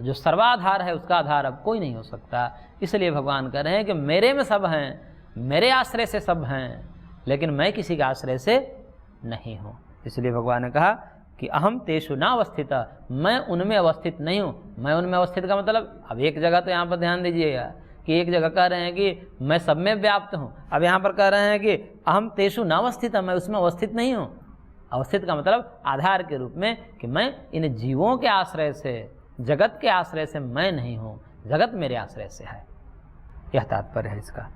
जो सर्वाधार है उसका आधार अब कोई नहीं हो सकता। इसलिए भगवान कह रहे हैं कि मेरे में सब हैं, मेरे आश्रय से सब हैं, लेकिन मैं किसी के आश्रय से नहीं हूँ। इसलिए भगवान ने कहा कि अहम तेषु न अवस्थित, मैं उनमें अवस्थित नहीं हूँ। मैं उनमें अवस्थित का मतलब, अब एक जगह तो यहाँ पर ध्यान दीजिएगा कि एक जगह कह रहे हैं कि मैं सब में व्याप्त हूँ, अब यहाँ पर कह रहे हैं कि अहम तेषु न अवस्थित, मैं उसमें अवस्थित नहीं हूँ। अवस्थित का मतलब आधार के रूप में कि मैं इन जीवों के आश्रय से, जगत के आश्रय से मैं नहीं हूँ, जगत मेरे आश्रय से है। यह तात्पर्य है इसका।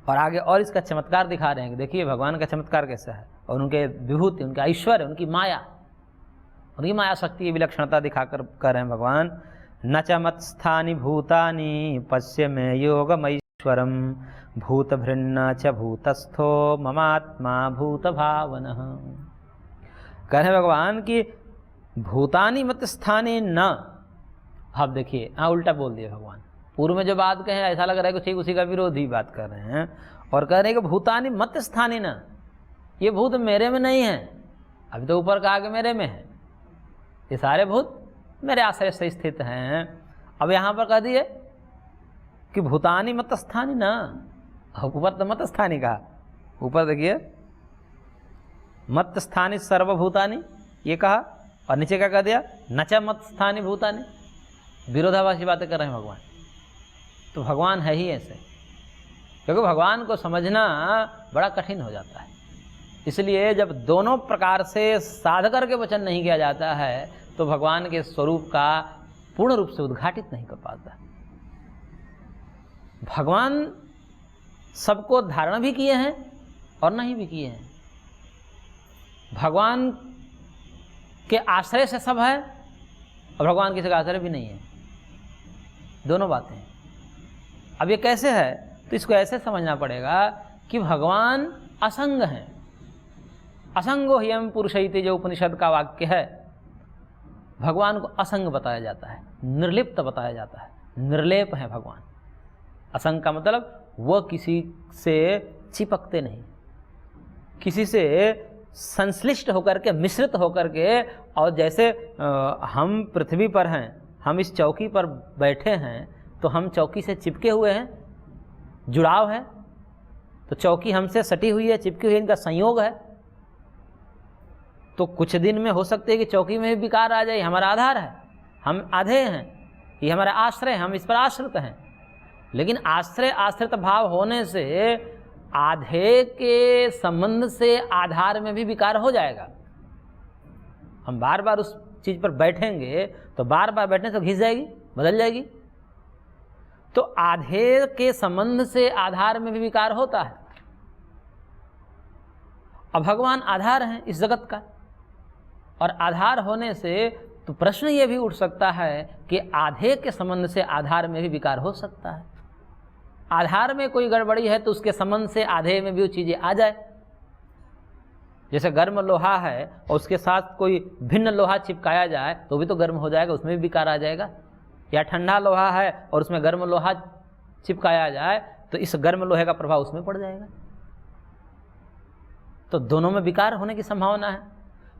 और आगे और इसका चमत्कार दिखा रहे हैं कि देखिए भगवान का चमत्कार कैसा है, और उनके विभूति, उनके ऐश्वर्य, उनकी माया शक्ति की विलक्षणता दिखाकर कह रहे हैं भगवान, न च मत्स्थानि भूतानि पश्य मे योगमैश्वरम भूतभृन्न च भूतस्थो ममात्मा भूत भावनः। कह रहे हैं भगवान कि भूतानि मत्स्थानि न, आप देखिए हाँ उल्टा बोल दिया भगवान। पूर्व में जो बात कहे ऐसा लग रहा है कि ठीक उसी का विरोधी बात कर रहे हैं, और कह रहे हैं कि भूतानि मत स्थानी न, ये भूत मेरे में नहीं है। अभी तो ऊपर कहा कि मेरे में है, ये सारे भूत मेरे आश्रय से स्थित हैं। अब यहाँ पर कह दिए कि भूतानि मत स्थानी न, ऊपर तो मत स्थानी कहा, ऊपर देखिए मत स्थानी सर्वभूतानि ये कहा, और नीचे क्या कह दिया, न च मत स्थानी भूतानि। विरोधाभासी बातें कर रहे हैं भगवान। तो भगवान है ही ऐसे, क्योंकि भगवान को समझना बड़ा कठिन हो जाता है। इसलिए जब दोनों प्रकार से साध करके वचन नहीं किया जाता है तो भगवान के स्वरूप का पूर्ण रूप से उद्घाटित नहीं कर पाता। भगवान सबको धारण भी किए हैं और नहीं भी किए हैं। भगवान के आश्रय से सब है और भगवान किसी का आश्रय भी नहीं है, दोनों बातें हैं। अब ये कैसे है, तो इसको ऐसे समझना पड़ेगा कि भगवान असंग हैं। असंगो ह्ययं पुरुष इति जो उपनिषद का वाक्य है, भगवान को असंग बताया जाता है, निर्लिप्त बताया जाता है, निर्लेप है भगवान। असंग का मतलब वह किसी से चिपकते नहीं, किसी से संश्लिष्ट होकर के, मिश्रित होकर के। और जैसे हम पृथ्वी पर हैं, हम इस चौकी पर बैठे हैं तो हम चौकी से चिपके हुए हैं, जुड़ाव है, तो चौकी हमसे सटी हुई है, चिपकी हुई है, इनका संयोग है। तो कुछ दिन में हो सकते है कि चौकी में भी विकार आ जाए, हमारा आधार है, हम आधे हैं, ये हमारा आश्रय है, हम इस पर आश्रित हैं। लेकिन आश्रय आश्रित भाव होने से आधे के संबंध से आधार में भी विकार हो जाएगा। हम बार बार उस चीज पर बैठेंगे तो बार बार बैठने से घिस जाएगी, बदल जाएगी। तो आधे के संबंध से आधार में भी विकार होता है। अब भगवान आधार हैं इस जगत का, और आधार होने से तो प्रश्न ये भी उठ सकता है कि आधे के संबंध से आधार में भी विकार हो सकता है। आधार में कोई गड़बड़ी है तो उसके संबंध से आधे में भी वो चीजें आ जाए। जैसे गर्म लोहा है और उसके साथ कोई भिन्न लोहा चिपकाया जाए तो भी तो गर्म हो जाएगा, उसमें भी विकार आ जाएगा। या ठंडा लोहा है और उसमें गर्म लोहा चिपकाया जाए तो इस गर्म लोहे का प्रभाव उसमें पड़ जाएगा, तो दोनों में विकार होने की संभावना है।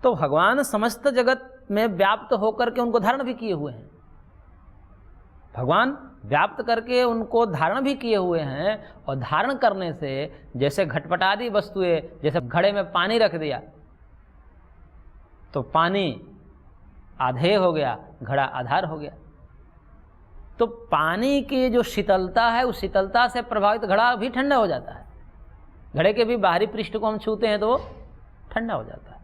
तो भगवान समस्त जगत में व्याप्त होकर के उनको धारण भी किए हुए हैं। भगवान व्याप्त करके उनको धारण भी किए हुए हैं, और धारण करने से जैसे घटपटादी वस्तुएं, जैसे घड़े में पानी रख दिया तो पानी आधेय हो गया, घड़ा आधार हो गया। तो पानी की जो शीतलता है, उस शीतलता से प्रभावित घड़ा भी ठंडा हो जाता है। घड़े के भी बाहरी पृष्ठ को हम छूते हैं तो वो ठंडा हो जाता है,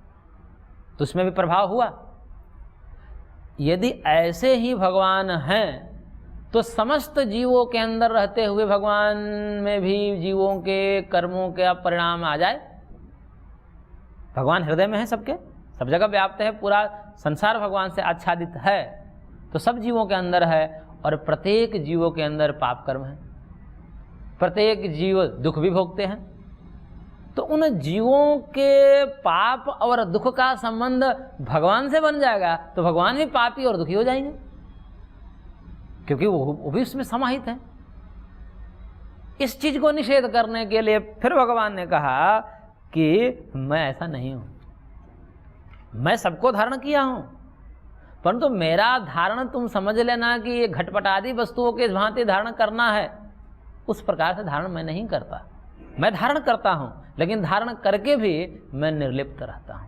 तो उसमें भी प्रभाव हुआ। यदि ऐसे ही भगवान हैं तो समस्त जीवों के अंदर रहते हुए भगवान में भी जीवों के कर्मों के परिणाम आ जाए। भगवान हृदय में है सबके, सब जगह व्याप्त है, पूरा संसार भगवान से आच्छादित है, तो सब जीवों के अंदर है, और प्रत्येक जीवों के अंदर पाप कर्म है, प्रत्येक जीव दुख भी भोगते हैं। तो उन जीवों के पाप और दुख का संबंध भगवान से बन जाएगा तो भगवान भी पापी और दुखी हो जाएंगे, क्योंकि वो भी उसमें समाहित है। इस चीज को निषेध करने के लिए फिर भगवान ने कहा कि मैं ऐसा नहीं हूं, मैं सबको धारण किया हूं, परंतु मेरा धारण तुम समझ लेना कि ये घटपटादि वस्तुओं के भांति धारण करना है, उस प्रकार से धारण मैं नहीं करता। मैं धारण करता हूं, लेकिन धारण करके भी मैं निर्लिप्त रहता हूं।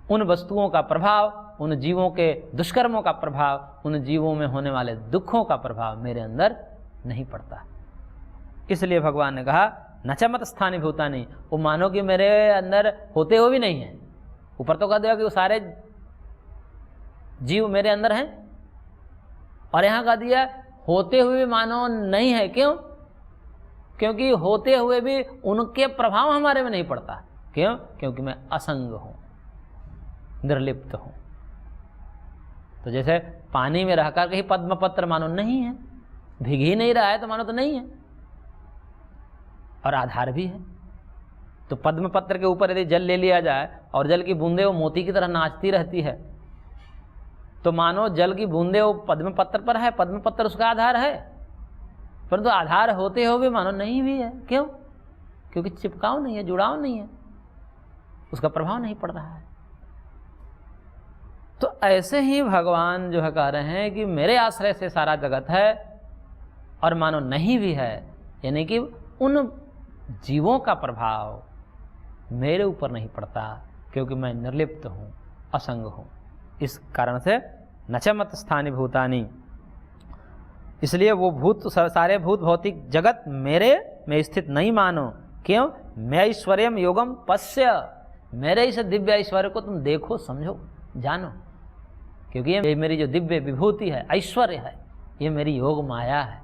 उन वस्तुओं का प्रभाव, उन जीवों के दुष्कर्मों का प्रभाव, उन जीवों में होने वाले दुखों का प्रभाव मेरे अंदर नहीं पड़ता। इसलिए भगवान ने कहा न च मत स्थानी भूतानि, वो मानो कि मेरे अंदर होते हुए भी नहीं है। ऊपर तो कह दिया कि वो सारे जीव मेरे अंदर हैं, और यहां कह दिया होते हुए भी मानो नहीं है। क्यों? क्योंकि होते हुए भी उनके प्रभाव हमारे में नहीं पड़ता। क्यों? क्योंकि मैं असंग हूं, निर्लिप्त हूं। तो जैसे पानी में रहकर कहीं पद्म पत्र मानो नहीं है, भीग ही नहीं रहा है तो मानो तो नहीं है, और आधार भी है। तो पद्म पत्र के ऊपर यदि जल ले लिया जाए और जल की बूंदें वो मोती की तरह नाचती रहती है, तो मानो जल की बूंदें वो पद्म पत्र पर है, पद्म पत्र उसका आधार है, परंतु आधार होते हुए मानो नहीं भी है। क्यों? क्योंकि चिपकाव नहीं है, जुड़ाव नहीं है, उसका प्रभाव नहीं पड़ रहा है। तो ऐसे ही भगवान जो है कह रहे हैं कि मेरे आश्रय से सारा जगत है और मानो नहीं भी है, यानी कि उन जीवों का प्रभाव मेरे ऊपर नहीं पड़ता, क्योंकि मैं निर्लिप्त हूँ, असंग हूँ। इस कारण से न च मत स्थानि भूतानि, इसलिए वो भूत, सारे भूत भौतिक जगत मेरे में स्थित नहीं मानो। क्यों? मैं ऐश्वर्यम योगम पश्य, मेरे इस दिव्य ऐश्वर्य को तुम देखो, समझो, जानो, क्योंकि ये मेरी जो दिव्य विभूति है, ऐश्वर्य है, ये मेरी योग माया है।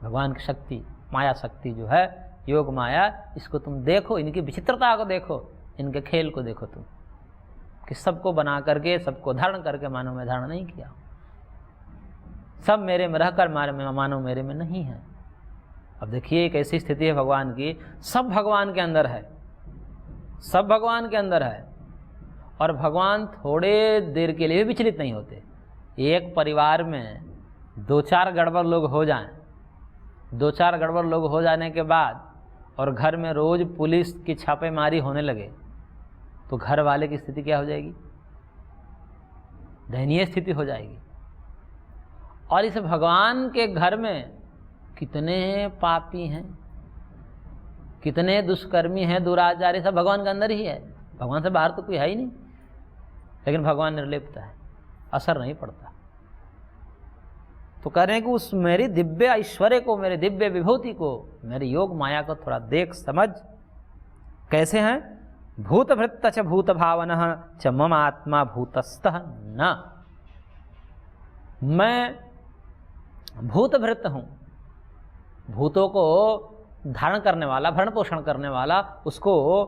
भगवान की शक्ति, माया शक्ति जो है, योग माया, इसको तुम देखो, इनकी विचित्रता को देखो, इनके खेल को देखो तुम, कि सबको बना करके, सबको धारण करके मानो मैं धारण नहीं किया, सब मेरे में रहकर मानो मेरे में नहीं है। अब देखिए एक ऐसी स्थिति है भगवान की, सब भगवान के अंदर है, सब भगवान के अंदर है, और भगवान थोड़े देर के लिए भी विचलित नहीं होते। एक परिवार में 2-4 गड़बड़ लोग हो जाएं, 2-4 गड़बड़ लोग हो जाने के बाद और घर में रोज पुलिस की छापेमारी होने लगे, तो घर वाले की स्थिति क्या हो जाएगी? दयनीय स्थिति हो जाएगी। और इस भगवान के घर में कितने पापी हैं, कितने दुष्कर्मी हैं, दुराचारी, सब भगवान के अंदर ही है, भगवान से बाहर तो कोई है ही नहीं, लेकिन भगवान निर्लिप्त है, असर नहीं पड़ता। तो कह रहे हैं कि उस मेरी दिव्य ऐश्वर्य को, मेरे दिव्य विभूति को, मेरे योग माया को थोड़ा देख समझ। कैसे हैं? भूतभृत्त च भूत भावनः च मम आत्मा भूतस्थः न, मैं भूतभृत्त हूं, भूतों को धारण करने वाला, भरण पोषण करने वाला, उसको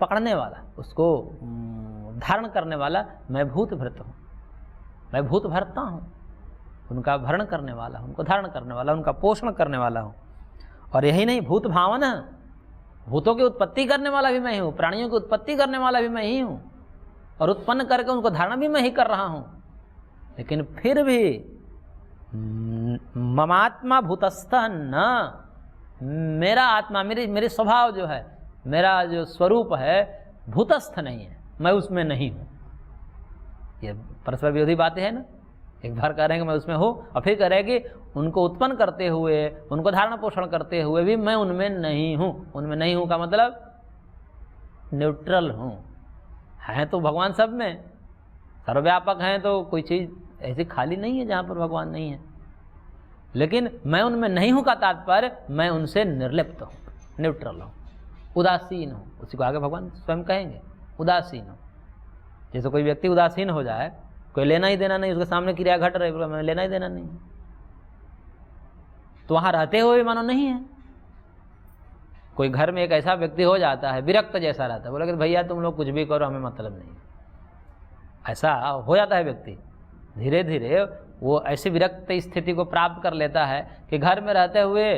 पकड़ने वाला, उसको धारण करने वाला मैं भूतभृत्त हूं। मैं भूत भरता हूं, उनका भरण करने वाला, उनको धारण करने वाला, उनका पोषण करने वाला हूं। और यही नहीं, भूत भावना, भूतों की उत्पत्ति करने वाला भी मैं ही हूं, प्राणियों की उत्पत्ति करने वाला भी मैं ही हूं, और उत्पन्न करके उनको धारण भी मैं ही कर रहा हूं। लेकिन फिर भी ममात्मा भूतस्थ न, मेरा आत्मा, मेरी स्वभाव जो है, मेरा जो स्वरूप है, भूतस्थ नहीं है, मैं उसमें नहीं हूं। ये परस्पर विरोधी बातें हैं ना। एक बार कह रहे हैं कि मैं उसमें हूं, और फिर कह रहे हैं कि उनको उत्पन्न करते हुए, उनको धारण पोषण करते हुए भी मैं उनमें नहीं हूं। उनमें नहीं हूं का मतलब न्यूट्रल हूं। हैं तो भगवान सब में, सर्वव्यापक हैं, तो कोई चीज ऐसी खाली नहीं है जहां पर भगवान नहीं है। लेकिन मैं उनमें नहीं हूं का तात्पर्य मैं उनसे निर्लिप्त हूं, न्यूट्रल हूं, उदासीन हूं। उसी को आगे भगवान स्वयं कहेंगे, उदासीन हूं। जैसे कोई व्यक्ति उदासीन हो जाए, कोई लेना ही देना नहीं, उसके सामने क्रिया घट रही, मैं लेना ही देना नहीं, तो वहां रहते हुए मानो नहीं है। कोई घर में एक ऐसा व्यक्ति हो जाता है, विरक्त जैसा रहता है, बोला कि भैया तुम लोग कुछ भी करो, हमें मतलब नहीं। ऐसा हो जाता है व्यक्ति, धीरे धीरे वो ऐसी विरक्त स्थिति को प्राप्त कर लेता है कि घर में रहते हुए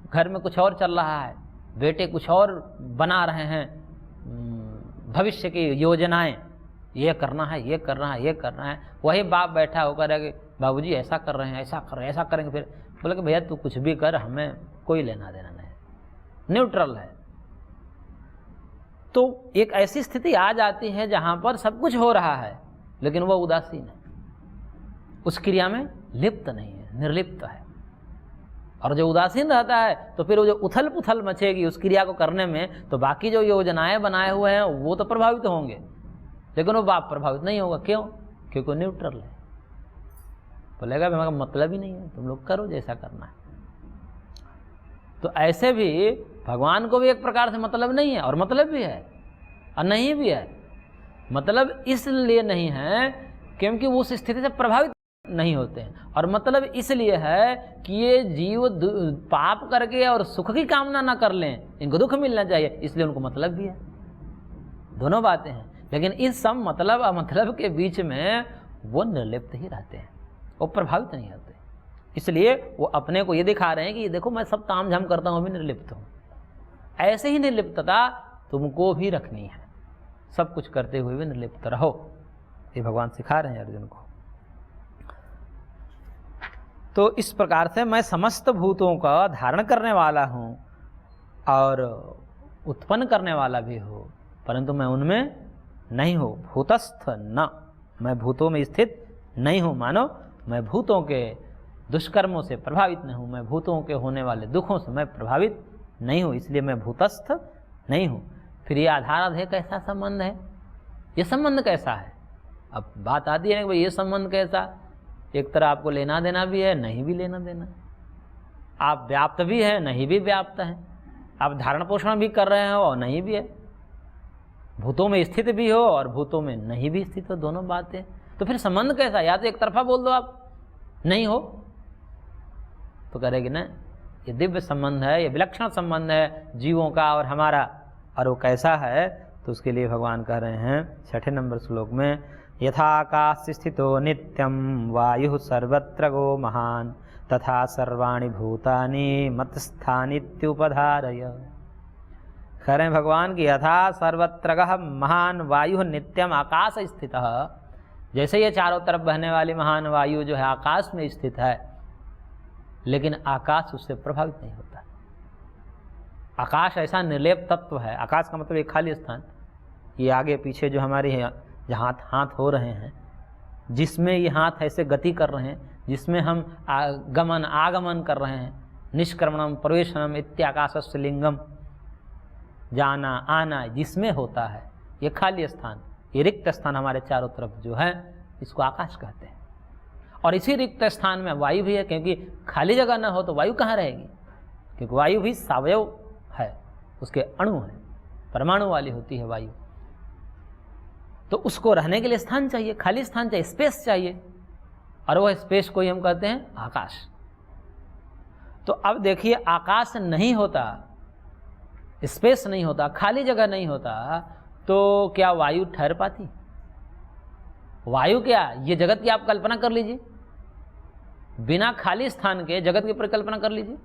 घर में कुछ और चल रहा है, बेटे कुछ और बना रहे हैं, भविष्य की योजनाएं, ये करना है, ये करना है, ये करना है। वही बाप बैठा होकर है कि बाबूजी ऐसा कर रहे हैं, ऐसा कर रहे हैं, ऐसा करेंगे। फिर बोले कि भैया तू कुछ भी कर, हमें कोई लेना देना नहीं, न्यूट्रल है। तो एक ऐसी स्थिति आ जाती है जहां पर सब कुछ हो रहा है लेकिन वह उदासीन है, उस क्रिया में लिप्त नहीं है, निर्लिप्त है। और जो उदासीन रहता है तो फिर वो जो उथल पुथल मचेगी उस क्रिया को करने में, तो बाकी जो योजनाएं बनाए हुए हैं वो तो प्रभावित होंगे, लेकिन वो बाप प्रभावित नहीं होगा। क्यों? क्योंकि न्यूट्रल है। बोलेगा मेरा मतलब ही नहीं है, तुम लोग करो जैसा करना है। तो ऐसे भी भगवान को भी एक प्रकार से मतलब नहीं है, और मतलब भी है और नहीं भी है। मतलब इसलिए नहीं है क्योंकि वो उस स्थिति से प्रभावित नहीं होते हैं, और मतलब इसलिए है कि ये जीव पाप करके और सुख की कामना ना कर लें, इनको दुख मिलना चाहिए, इसलिए उनको मतलब भी है। दोनों बातें हैं, लेकिन इस सब मतलब अमतलब के बीच में वो निर्लिप्त ही रहते हैं, वो प्रभावित नहीं होते। इसलिए वो अपने को ये दिखा रहे हैं कि देखो मैं सब ताम झाम करता हूँ, अभी निर्लिप्त हूँ। ऐसे ही निर्लिप्तता तुमको भी रखनी है, सब कुछ करते हुए भी निर्लिप्त रहो, ये भगवान सिखा रहे हैं अर्जुन को। तो इस प्रकार से मैं समस्त भूतों का धारण करने वाला हूँ और उत्पन्न करने वाला भी हूँ, परंतु मैं उनमें नहीं हूँ। भूतस्थ न, मैं भूतों में स्थित नहीं हूँ। मानो मैं भूतों के दुष्कर्मों से प्रभावित नहीं हूँ, मैं भूतों के होने वाले दुखों से मैं प्रभावित नहीं हूँ, इसलिए मैं भूतस्थ नहीं हूँ। फिर ये आधाराधेय कैसा संबंध है? ये संबंध कैसा है? अब बात आती है कि भाई ये संबंध कैसा? एक तरह आपको लेना देना भी है, नहीं भी लेना देना, आप व्याप्त भी है, नहीं भी व्याप्त है, आप धारण पोषण भी कर रहे हो और नहीं भी है, भूतों में स्थित भी हो और भूतों में नहीं भी स्थित हो, दोनों बातें। तो फिर संबंध कैसा? या तो एक तरफा बोल दो आप नहीं हो, तो करेगी ना ये दिव्य संबंध है, ये विलक्षण संबंध है जीवों का और हमारा। और वो कैसा है? तो उसके लिए भगवान कह रहे हैं 6 नंबर श्लोक में, यथाकाश स्थितो नित्यं वायु सर्वत्र गो महान तथा सर्वाणि भूतानि मत्स्थानित्युपधारय। कह रहे हैं भगवान की यथा सर्वत्र गः महान वायु नित्यम आकाश स्थित, जैसे ये चारों तरफ बहने वाली महान वायु जो है आकाश में स्थित है, लेकिन आकाश उससे प्रभावित नहीं होता। आकाश ऐसा निर्लेप तत्व है। आकाश का मतलब एक खाली स्थान, ये आगे पीछे जो हमारे जहाँ हाथ हो रहे हैं, जिसमें ये हाथ ऐसे गति कर रहे हैं, जिसमें हम गमन आगमन कर रहे हैं, निष्क्रमणम प्रवेशनम इत्याकाशस्य लिंगम, जाना आना जिसमें होता है, ये खाली स्थान, ये रिक्त स्थान हमारे चारों तरफ जो है, इसको आकाश कहते हैं। और इसी रिक्त स्थान में वायु भी है, क्योंकि खाली जगह ना हो तो वायु कहाँ रहेगी? क्योंकि वायु भी सावयव है, उसके अणु हैं, परमाणु वाली होती है वायु, तो उसको रहने के लिए स्थान चाहिए, खाली स्थान चाहिए, स्पेस चाहिए, और वह स्पेस को ही हम कहते हैं आकाश। तो अब देखिए, आकाश नहीं होता, स्पेस नहीं होता, खाली जगह नहीं होता, तो क्या वायु ठहर पाती? वायु क्या, ये जगत की आप कल्पना कर लीजिए, बिना खाली स्थान के जगत की परिकल्पना कर लीजिए,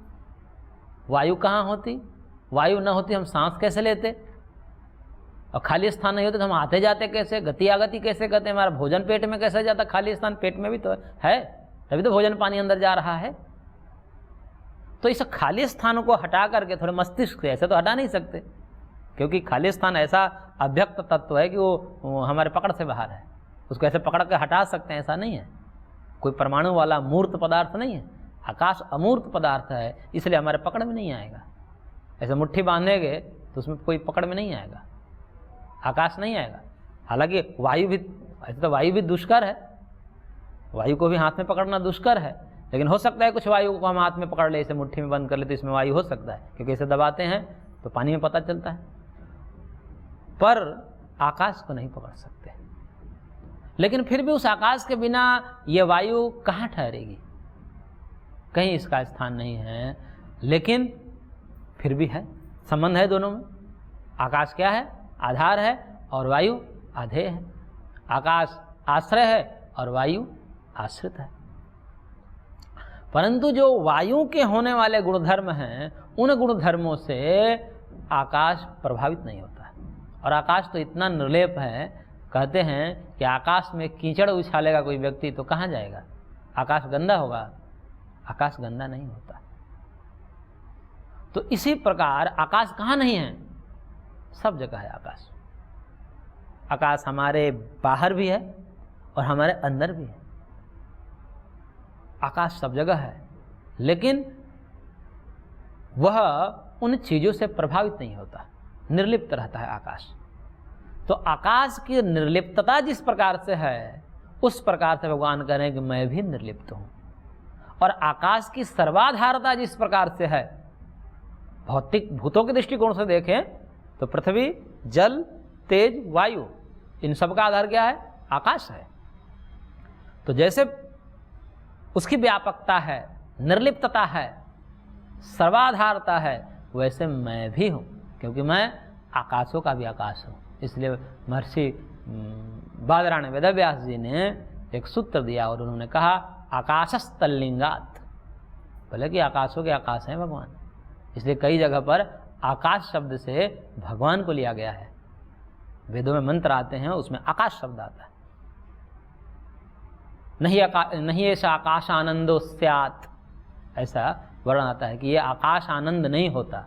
वायु कहाँ होती? वायु न होती हम सांस कैसे लेते? और खाली स्थान नहीं होते तो हम आते जाते कैसे, गति आगति कैसे करते? हमारा भोजन पेट में कैसे जाता? खाली स्थान पेट में भी तो है, तभी तो भोजन पानी अंदर जा रहा है। तो इस खाली स्थान को हटा करके थोड़े मस्तिष्क से, ऐसे तो हटा नहीं सकते, क्योंकि खाली स्थान ऐसा अव्यक्त तत्व है कि वो हमारे पकड़ से बाहर है, उसको ऐसे पकड़ के हटा सकते हैं ऐसा नहीं है। कोई परमाणु वाला मूर्त पदार्थ नहीं है, आकाश अमूर्त पदार्थ है, इसलिए हमारे पकड़ में नहीं आएगा। ऐसे मुट्ठी बांधेंगे तो उसमें कोई पकड़ में नहीं आएगा, आकाश नहीं आएगा। हालांकि वायु भी, ऐसे तो वायु भी दुष्कर है, वायु को भी हाथ में पकड़ना दुष्कर है, लेकिन हो सकता है कुछ वायु को हम हाथ में पकड़ ले, इसे मुट्ठी में बंद कर ले, तो इसमें वायु हो सकता है, क्योंकि इसे दबाते हैं तो पानी में पता चलता है, पर आकाश को नहीं पकड़ सकते। लेकिन फिर भी उस आकाश के बिना ये वायु कहाँ ठहरेगी? कहीं इसका स्थान नहीं है, लेकिन फिर भी है, संबंध है दोनों में। आकाश क्या है? आधार है, और वायु आधेय है। आकाश आश्रय है और वायु आश्रित है। परंतु जो वायु के होने वाले गुणधर्म हैं, उन गुणधर्मों से आकाश प्रभावित नहीं होता है। और आकाश तो इतना निर्लेप है, कहते हैं कि आकाश में कीचड़ उछालेगा कोई व्यक्ति तो कहाँ जाएगा? आकाश गंदा होगा? आकाश गंदा नहीं होता। तो इसी प्रकार आकाश कहाँ नहीं है? सब जगह है आकाश। आकाश हमारे बाहर भी है और हमारे अंदर भी है। आकाश सब जगह है, लेकिन वह उन चीज़ों से प्रभावित नहीं होता, निर्लिप्त रहता है आकाश। तो आकाश की निर्लिप्तता जिस प्रकार से है, उस प्रकार से भगवान कह रहे हैं कि मैं भी निर्लिप्त हूँ। और आकाश की सर्वाधारता जिस प्रकार से है, भौतिक भूतों के दृष्टिकोण से देखें तो पृथ्वी, जल, तेज, वायु, इन सब का आधार क्या है? आकाश है। तो जैसे उसकी व्यापकता है, निर्लिप्तता है, सर्वाधारता है, वैसे मैं भी हूँ, क्योंकि मैं आकाशों का भी आकाश हूँ। इसलिए महर्षि बादरायण वेदव्यास जी ने एक सूत्र दिया और उन्होंने कहा आकाशस्तल्लिंगात, भले कि आकाशों के आकाश हैं भगवान। इसलिए कई जगह पर आकाश शब्द से भगवान को लिया गया है। वेदों में मंत्र आते हैं, उसमें आकाश शब्द आता है। नहीं ऐसा आकाश आनंदो स्यात्, ऐसा वर्णन आता है कि ये आकाश आनंद नहीं होता।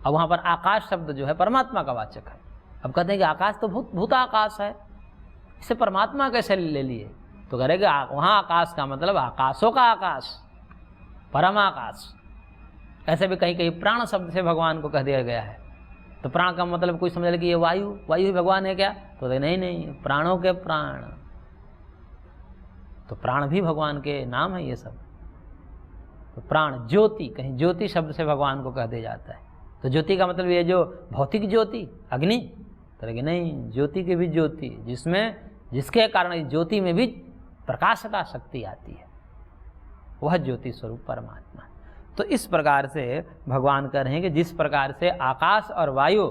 अब वहाँ पर आकाश शब्द जो है परमात्मा का वाचक है। अब कहते हैं कि आकाश तो भूताकाश है, इसे परमात्मा कैसे ले लिए? तो कह रहे कि वहाँ आकाश का मतलब आकाशों का आकाश, परम आकाश। ऐसे भी कहीं कहीं प्राण शब्द से भगवान को कह दिया गया है। तो प्राण का मतलब कोई समझ ले कि ये वायु ही भगवान है क्या? तो नहीं, प्राणों के प्राण, तो प्राण भी भगवान के नाम है ये सब। तो प्राण, ज्योति, कहीं ज्योति शब्द से भगवान को कह दिया जाता है। तो ज्योति का मतलब ये जो भौतिक ज्योति, अग्नि, तो नहीं, ज्योति की भी ज्योति, जिसके कारण ज्योति में भी प्रकाशता शक्ति आती है, वह ज्योति स्वरूप परमात्मा। तो इस प्रकार से भगवान कह रहे हैं कि जिस प्रकार से आकाश और वायु,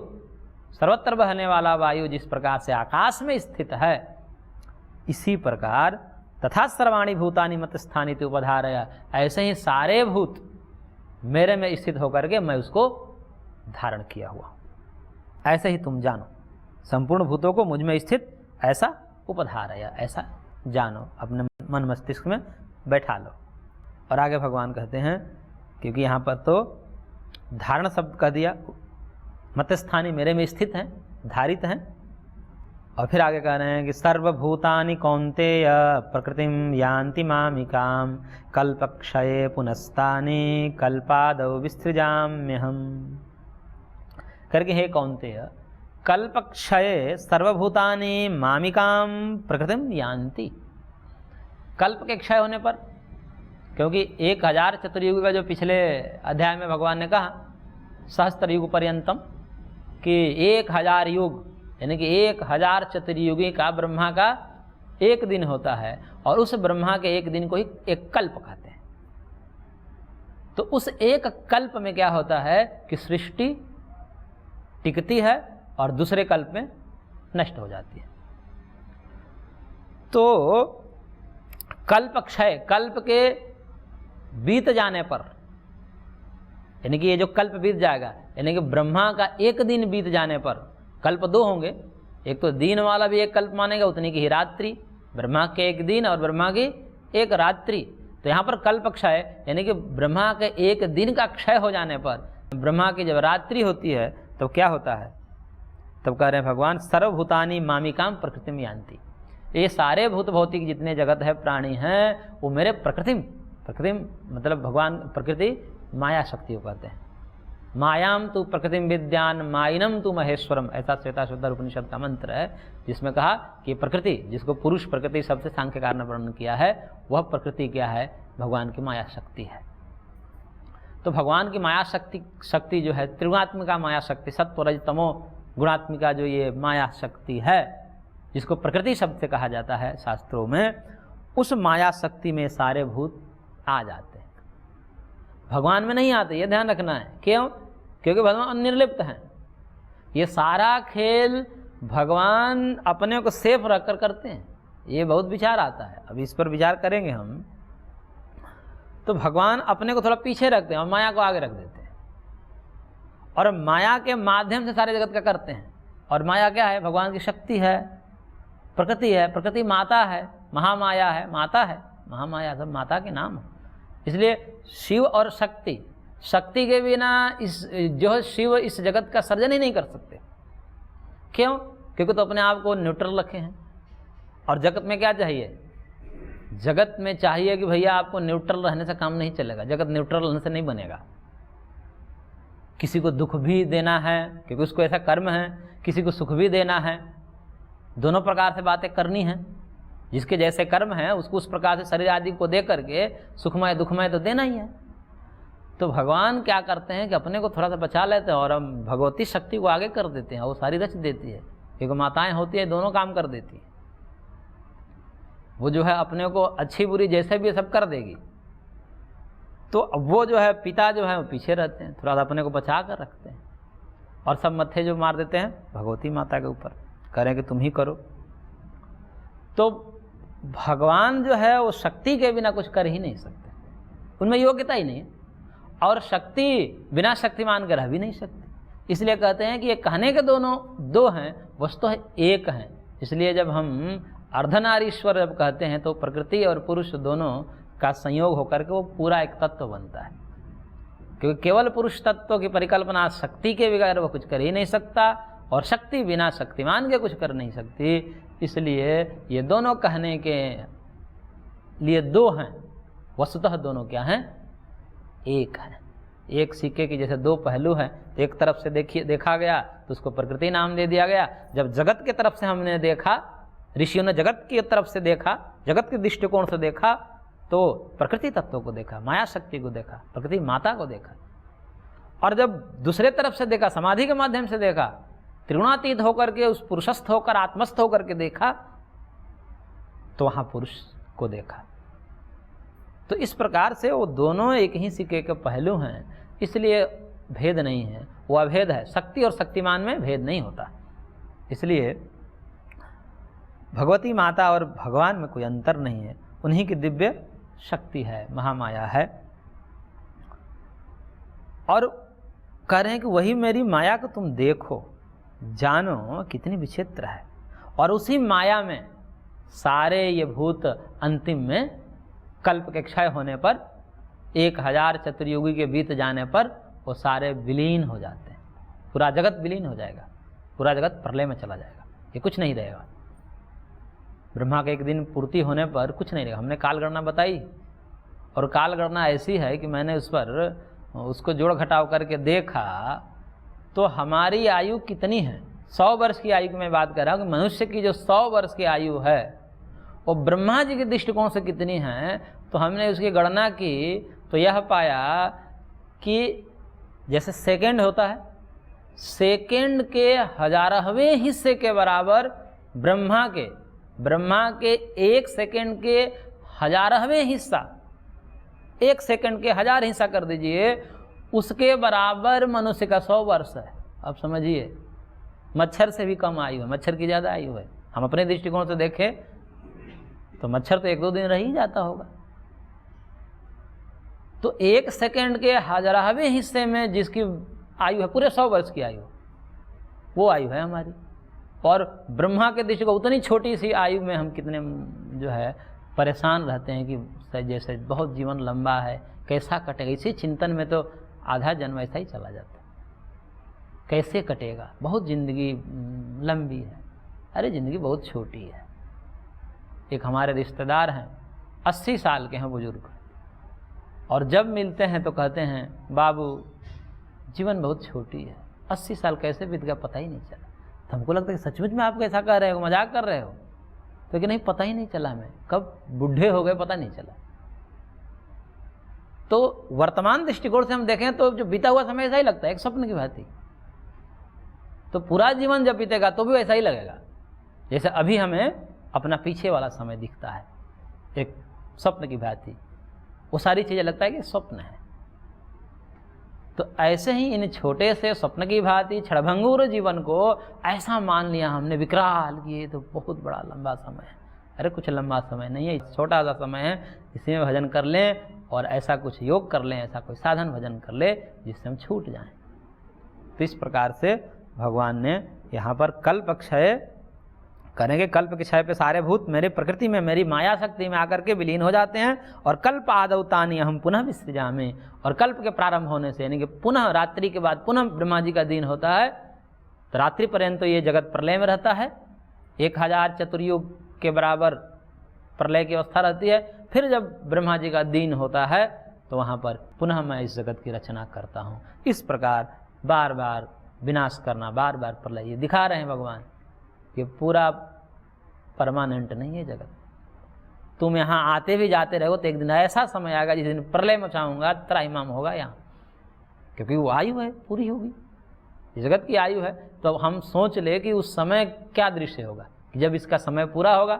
सर्वत्र बहने वाला वायु जिस प्रकार से आकाश में स्थित है, इसी प्रकार तथा सर्वाणि भूतानि मत स्थानित उपधारय, ऐसे ही सारे भूत मेरे में स्थित होकर के मैं उसको धारण किया हुआ, ऐसे ही तुम जानो। संपूर्ण भूतों को मुझ में स्थित ऐसा उपधारय, ऐसा जानो, अपने मन मस्तिष्क में बैठा लो। और आगे भगवान कहते हैं, क्योंकि यहाँ पर तो धारण शब्द कह दिया, मतस्थानी मेरे में स्थित हैं, धारित हैं। और फिर आगे कह रहे हैं कि सर्वभूतानि कौन्तेय प्रकृतिम यान्ति मामिकाम कल्पक्षये पुनस्तानि कल्पादौ विसृजाम्यहम्। करके हे कौन्तेय, कल्पक्षये सर्वभूतानि मामिकाम प्रकृतिम यान्ति। कल्प के क्षय होने पर, क्योंकि 1000 चतुर्युग का जो पिछले अध्याय में भगवान ने कहा सहस्त्र युग पर्यंतम, कि 1000 युग यानी कि 1000 चतुर्युगी का ब्रह्मा का एक दिन होता है, और उस ब्रह्मा के एक दिन को ही एक कल्प कहते हैं। तो उस एक कल्प में क्या होता है कि सृष्टि टिकती है और दूसरे कल्प में नष्ट हो जाती है। तो कल्प क्षय, कल्प के बीत जाने पर, यानी कि ये जो कल्प बीत जाएगा, यानी कि ब्रह्मा का एक दिन बीत जाने पर, कल्प 2 होंगे, एक तो दिन वाला भी एक कल्प मानेगा, उतनी की ही रात्रि, ब्रह्मा के एक दिन और ब्रह्मा की एक रात्रि। तो यहाँ पर कल्प क्षय यानी कि ब्रह्मा के एक दिन का क्षय हो जाने पर, ब्रह्मा की जब रात्रि होती है तो क्या होता है? तब कह रहे हैं भगवान सर्वभूतानि मामिकाम प्रकृतिम यान्ति। ये सारे भूत भौतिक जितने जगत है, प्राणी हैं, वो मेरे प्रकृतिम मतलब भगवान प्रकृति माया शक्ति को कहते हैं। मायाम तु प्रकृतिम विद्यान माइनम तु महेश्वरम, ऐसा श्वेताश्वतर उपनिषद का मंत्र है, जिसमें कहा कि प्रकृति, जिसको पुरुष प्रकृति शब्द से सांख्यकार ने वर्णन किया है, वह प्रकृति क्या है? भगवान की माया शक्ति है। तो भगवान की माया शक्ति जो है, त्रिगुणात्मिका माया शक्ति, सत्व रज तमो गुणात्मिका जो ये माया शक्ति है, जिसको प्रकृति शब्द से कहा जाता है शास्त्रों में, उस माया शक्ति में सारे भूत आ जाते हैं, भगवान में नहीं आते। ये ध्यान रखना है। क्यों? क्योंकि भगवान निर्लिप्त हैं। ये सारा खेल भगवान अपने को सेफ रखकर करते हैं। ये बहुत विचार आता है, अब इस पर विचार करेंगे हम। तो भगवान अपने को थोड़ा पीछे रखते हैं और माया को आगे रख देते हैं, और माया के माध्यम से सारे जगत का करते हैं। और माया क्या है? भगवान की शक्ति है, प्रकृति है। प्रकृति माता है, महामाया है, माता है, महामाया सब माता के नाम है। इसलिए शिव और शक्ति, शक्ति के बिना इस जो शिव इस जगत का सर्जन ही नहीं कर सकते। क्यों? क्योंकि तो अपने आप को न्यूट्रल रखे हैं, और जगत में क्या चाहिए? जगत में चाहिए कि भैया आपको न्यूट्रल रहने से काम नहीं चलेगा, जगत न्यूट्रल रहने से नहीं बनेगा। किसी को दुख भी देना है क्योंकि उसको ऐसा कर्म है, किसी को सुख भी देना है, दोनों प्रकार से बातें करनी है। जिसके जैसे कर्म है उसको उस प्रकार से शरीर आदि को दे करके सुखमय दुखमय तो देना ही है। तो भगवान क्या करते हैं कि अपने को थोड़ा सा बचा लेते हैं और हम भगवती शक्ति को आगे कर देते हैं, वो सारी रच देती है। क्योंकि माताएं होती है दोनों काम कर देती है, वो जो है अपने को अच्छी बुरी जैसे भी सब कर देगी। तो वो जो है पिता जो है वो पीछे रहते हैं, थोड़ा सा अपने को बचा कर रखते हैं और सब मत्थे जो मार देते हैं भगवती माता के ऊपर, करें कि तुम ही करो। तो भगवान जो है वो शक्ति के बिना कुछ कर ही नहीं सकते, उनमें योग्यता ही नहीं है, और शक्ति बिना शक्तिमान के रह भी नहीं सकती। इसलिए कहते हैं कि ये कहने के दोनों दो हैं, वस्तु है एक हैं। इसलिए जब हम अर्धनारीश्वर जब कहते हैं तो प्रकृति और पुरुष दोनों का संयोग होकर के वो पूरा एक तत्व बनता है। क्योंकि केवल पुरुष तत्व की परिकल्पना शक्ति के बगैर वो कुछ कर ही नहीं सकता, और शक्ति बिना शक्तिमान के कुछ कर नहीं सकती। इसलिए ये दोनों कहने के लिए दो हैं, वस्तुतः दोनों क्या हैं? एक हैं। एक सिक्के की जैसे दो पहलू हैं, एक तरफ से देखा गया तो उसको प्रकृति नाम दे दिया गया। जब जगत के तरफ से हमने देखा, ऋषियों ने जगत की तरफ से देखा, जगत के दृष्टिकोण से देखा, तो प्रकृति तत्व को देखा, माया शक्ति को देखा, प्रकृति माता को देखा। और जब दूसरे तरफ से देखा, समाधि के माध्यम से देखा, त्रिगुणातीत होकर के उस पुरुषस्थ होकर आत्मस्थ होकर के देखा, तो वहां पुरुष को देखा। तो इस प्रकार से वो दोनों एक ही सिक्के के पहलू हैं, इसलिए भेद नहीं है, वो अभेद है। शक्ति और शक्तिमान में भेद नहीं होता। इसलिए भगवती माता और भगवान में कोई अंतर नहीं है, उन्हीं की दिव्य शक्ति है, महामाया है। और कह रहे हैं कि वही मेरी माया को तुम देखो जानो कितनी विचित्र है, और उसी माया में सारे ये भूत अंतिम में कल्प के क्षय होने पर 1000 चतुर्युगी के बीत जाने पर वो सारे विलीन हो जाते हैं। पूरा जगत विलीन हो जाएगा, पूरा जगत प्रलय में चला जाएगा, ये कुछ नहीं रहेगा। ब्रह्मा के एक दिन पूर्ति होने पर कुछ नहीं रहेगा। हमने काल गणना बताई, और काल गणना ऐसी है कि मैंने उस पर उसको जोड़ घटाव करके देखा तो हमारी आयु कितनी है। 100 वर्ष की आयु की मैं बात कर रहा हूँ कि मनुष्य की जो 100 वर्ष की आयु है वो ब्रह्मा जी के दृष्टिकोण से कितनी है। तो हमने उसकी गणना की तो यह पाया कि जैसे सेकंड होता है, सेकंड के 1000वें हिस्से के बराबर ब्रह्मा के 1 सेकंड के 1000वें हिस्सा, 1 सेकंड के 1000 हिस्सा कर दीजिए, उसके बराबर मनुष्य का 100 वर्ष है। अब समझिए, मच्छर से भी कम आयु है, मच्छर की ज़्यादा आयु है। हम अपने दृष्टिकोण से देखें तो मच्छर तो 1-2 दिन रह ही जाता होगा। तो 1 सेकंड के 1000वें हिस्से में जिसकी आयु है पूरे 100 वर्ष की आयु, वो आयु है हमारी। और ब्रह्मा के दृष्टिकोण उतनी छोटी सी आयु में हम कितने जो है परेशान रहते हैं कि जैसे बहुत जीवन लंबा है, कैसा कटेगा। इसी चिंतन में तो आधा जन्म ऐसा ही चला जाता है, कैसे कटेगा, बहुत ज़िंदगी लंबी है। अरे ज़िंदगी बहुत छोटी है। एक हमारे रिश्तेदार हैं, 80 साल के हैं बुजुर्ग, और जब मिलते हैं तो कहते हैं बाबू जीवन बहुत छोटी है, 80 साल कैसे बीत गया पता ही नहीं चला। तो हमको लगता है कि सचमुच में आप कैसा कह रहे हो, मजाक कर रहे हो। तो कि नहीं, पता ही नहीं चला, हमें कब बूढ़े हो गए पता नहीं चला। तो वर्तमान दृष्टिकोण से हम देखें तो जो बीता हुआ समय ऐसा ही लगता है, एक स्वप्न की भांति। तो पूरा जीवन जब बीतेगा तो भी वैसा ही लगेगा जैसे अभी हमें अपना पीछे वाला समय दिखता है, एक स्वप्न की भांति। वो सारी चीज़ें लगता है कि स्वप्न है। तो ऐसे ही इन छोटे से स्वप्न की भांति क्षणभंगुर जीवन को ऐसा मान लिया हमने विकराल, ये तो बहुत बड़ा लंबा समय है। अरे कुछ लंबा समय नहीं है, छोटा सा समय है, इसमें भजन कर लें और ऐसा कुछ योग कर लें, ऐसा कोई साधन भजन कर ले जिससे हम छूट जाएं। तो इस प्रकार से भगवान ने यहाँ पर कल्प क्षय करेंगे। कल्प के क्षय पे सारे भूत मेरे प्रकृति में, मेरी माया शक्ति में आकर के विलीन हो जाते हैं। और कल्प आदौ तानि हम पुनः विसृजामि, और कल्प के प्रारंभ होने से यानी कि पुनः रात्रि के बाद पुनः ब्रह्मा जी का दिन होता है, तो रात्रि पर्यंत तो ये जगत प्रलय में रहता है। 1000 चतुर्युग के बराबर प्रलय की अवस्था रहती है। फिर जब ब्रह्मा जी का दीन होता है तो वहाँ पर पुनः मैं इस जगत की रचना करता हूँ। इस प्रकार बार बार विनाश करना, बार बार प्रलय, ये दिखा रहे हैं भगवान कि पूरा परमानेंट नहीं है जगत। तुम यहाँ आते भी जाते रहो तो एक दिन ऐसा समय आएगा जिस दिन प्रलय मचाऊंगा, त्राहिमाम होगा यहाँ, क्योंकि वो आयु है पूरी होगी, जगत की आयु है। तो हम सोच ले कि उस समय क्या दृश्य होगा कि जब इसका समय पूरा होगा,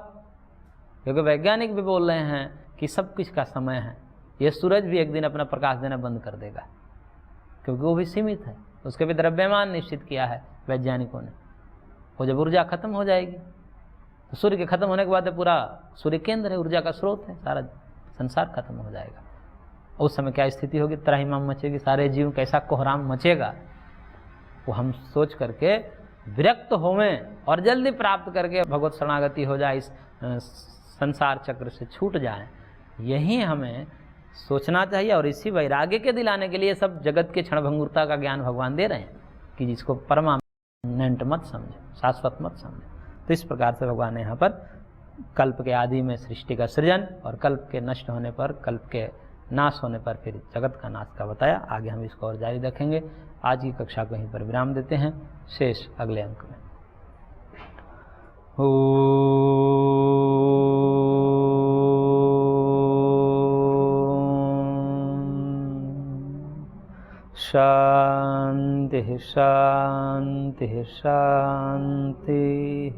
क्योंकि वैज्ञानिक भी बोल रहे हैं कि सब कुछ का समय है। ये सूरज भी एक दिन अपना प्रकाश देना बंद कर देगा, क्योंकि वो भी सीमित है, उसके भी द्रव्यमान निश्चित किया है वैज्ञानिकों ने। वो जब ऊर्जा खत्म हो जाएगी तो सूर्य के खत्म होने के बाद पूरा सूर्य केंद्र है, ऊर्जा का स्रोत है, सारा संसार खत्म हो जाएगा। उस समय क्या स्थिति होगी, त्राहिमाम मचेगी, सारे जीव कैसा कोहराम मचेगा, वो हम सोच करके विरक्त होवें और जल्दी प्राप्त करके भगवत शरणागति हो जाए, इस संसार चक्र से छूट जाए, यही हमें सोचना चाहिए। और इसी वैराग्य के दिलाने के लिए सब जगत के क्षणभंगुरता का ज्ञान भगवान दे रहे हैं कि जिसको परमानेंट मत समझे, शाश्वत मत समझे। तो इस प्रकार से भगवान ने यहाँ पर कल्प के आदि में सृष्टि का सृजन और कल्प के नष्ट होने पर, कल्प के नाश होने पर फिर जगत का नाश का बताया। आगे हम इसको और जारी रखेंगे। आज की कक्षा को यहीं पर विराम देते हैं, शेष अगले अंक में। शांति शांति शांति।